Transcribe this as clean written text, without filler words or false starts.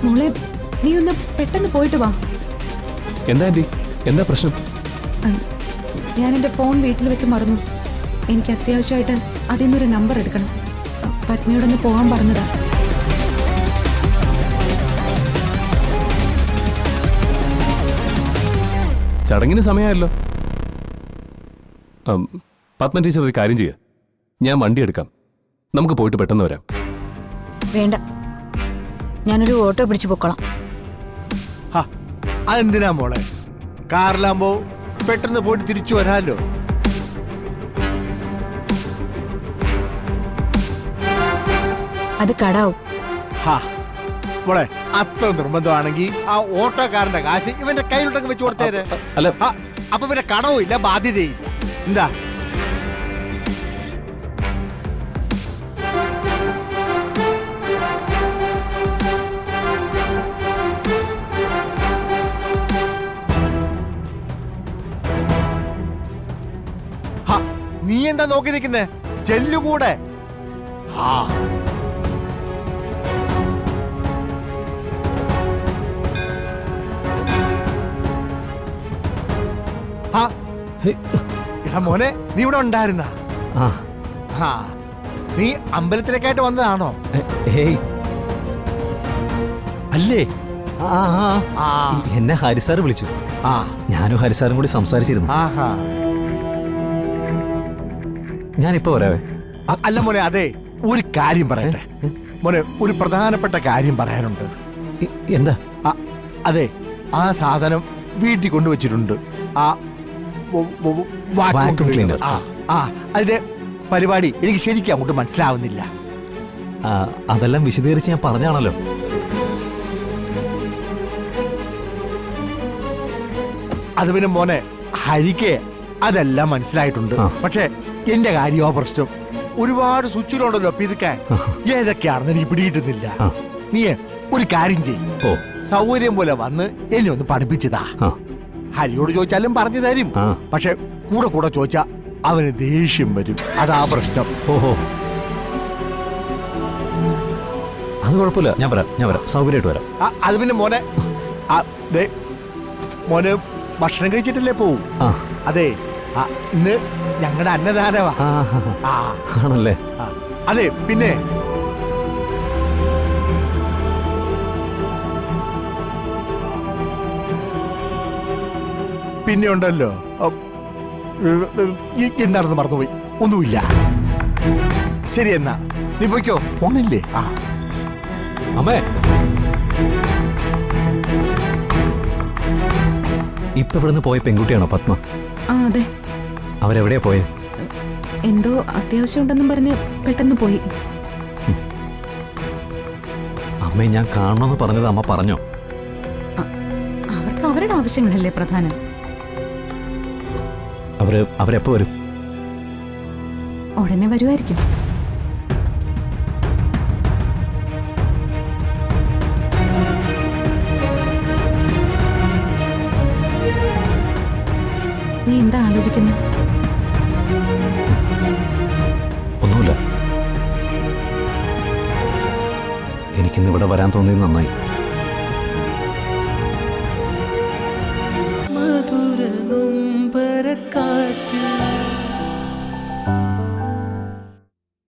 മോളെ നീ ഒന്ന് പെട്ടെന്ന് പോയിട്ട് വാ. എന്താ ആന്റി, എന്താ പ്രശ്നം? ഞാൻ എൻ്റെ ഫോൺ വീട്ടിൽ വെച്ച് മറന്നു. എനിക്ക് അത്യാവശ്യമായിട്ട് അതിൽ നിന്നൊരു നമ്പർ എടുക്കണം. പത്നിയോടൊന്ന് പോകാൻ പറഞ്ഞതാ. ചടങ്ങിന് സമയമായല്ലോ. പത്മ ടീച്ചർ ഒരു കാര്യം ചെയ്യുക, ഞാൻ വണ്ടി എടുക്കാം, നമുക്ക് പോയിട്ട് പെട്ടെന്ന് വരാം. വേണ്ട, ഞാനൊരു ഓട്ടോ പിടിച്ചു പൊക്കോളാം. അതെന്തിനാ മോളെ? കാറിലാകുമ്പോ പെട്ടെന്ന് പോയിട്ട് തിരിച്ചു വരാമല്ലോ. അത് കടാവും. മോളെ, അത്ര നിർബന്ധമാണെങ്കിൽ ആ ഓട്ടോക്കാരന്റെ കാശ് ഇവന്റെ കയ്യിലോട്ടൊക്കെ വെച്ച് കൊടുത്തേര്. അല്ല, അപ്പൊ പിന്നെ കടവും ഇല്ല, ബാധ്യതയില്ല. എന്താ നീ എന്താ നോക്കി നിൽക്കുന്നേ? ചെല്ലുകൂടെ. മോനെ, നീ ഇവിടെ ഉണ്ടായിരുന്ന? നീ അമ്പലത്തിലേക്കായിട്ട് വന്നതാണോ? അല്ലേ? എന്നെ ഹരിസാറ് വിളിച്ചു. ഞാനും ഹരിസാറും കൂടി സംസാരിച്ചിരുന്നു. ഞാനിപ്പോ വരാവേ. അല്ല മോനെ, അതെ, ഒരു കാര്യം പറയട്ടെ മോനെ. ഒരു പ്രധാനപ്പെട്ട കാര്യം പറയാനുണ്ട്. എന്താ? അതെ, ആ സാധനം വീട്ടിൽ കൊണ്ടുവച്ചിട്ടുണ്ട്. ആ വാക്യൂം ക്ലീനർ. അതിന്റെ പരിപാടി എനിക്ക് ശരിക്കും അങ്ങോട്ട് മനസ്സിലാവുന്നില്ല. അതെല്ലാം വിശദീകരിച്ച് ഞാൻ പറഞ്ഞാണല്ലോ. അത് പിന്നെ മോനെ, ഹരിക്ക് അതെല്ലാം മനസ്സിലായിട്ടുണ്ട്. പക്ഷെ എന്റെ കാര്യമോ പ്രശ്നം. ഒരുപാട് സ്വിച്ചുകളുണ്ടല്ലോ പിതുക്കാൻ. ഏതൊക്കെയാണെന്ന് എനിക്ക് പിടികിട്ടുന്നില്ല. നീ ഒരു കാര്യം ചെയ്യും, സൗകര്യം പോലെ വന്ന് എന്നെ ഒന്ന് പഠിപ്പിച്ചതാ. ഹരിയോട് ചോദിച്ചാലും പറഞ്ഞു തരും. പക്ഷെ കൂടെ കൂടെ ചോദിച്ചാ അവന് ദേഷ്യം വരും. അതാ പ്രശ്നം. ഓഹോ, അത് കുഴപ്പമില്ല. ഞാൻ വരാം, സൗകര്യമായിട്ട് വരാം. അത് പിന്നെ മോനെ, മോന് ഭക്ഷണം കഴിച്ചിട്ടല്ലേ പോവും? അതെ, ഇന്ന് ഞങ്ങളുടെ അന്നദാനവാ. ആണല്ലേ? അതെ, പിന്നെ പിന്നെ ഉണ്ടല്ലോ, എന്താണെന്ന് മറന്നുപോയി. ഒന്നുമില്ല. ശരി, എന്നാ നീ പോയിക്കോ. പോണില്ലേ? അമ്മേ, ഇപ്പൊ ഇവിടുന്ന് പോയ പെൺകുട്ടിയാണോ പത്മ? അതെ. അവരെവിടെയാ പോയെ? എന്തോ അത്യാവശ്യം ഉണ്ടെന്നും പറഞ്ഞ് പെട്ടെന്ന് പോയി. അമ്മേ, ഞാൻ കാണണമെന്ന് പറഞ്ഞത് അമ്മ പറഞ്ഞോ? അവർക്ക് അവരുടെ ആവശ്യങ്ങളല്ലേ പ്രധാനം. അവരെപ്പോ വരും? ഉടനെ വരുമായിരിക്കും. നീ എന്താ ആലോചിക്കുന്നത്? ഒന്നുമില്ല. എനിക്കിന്ന് ഇവിടെ വരാൻ തോന്നിയത് നന്നായി.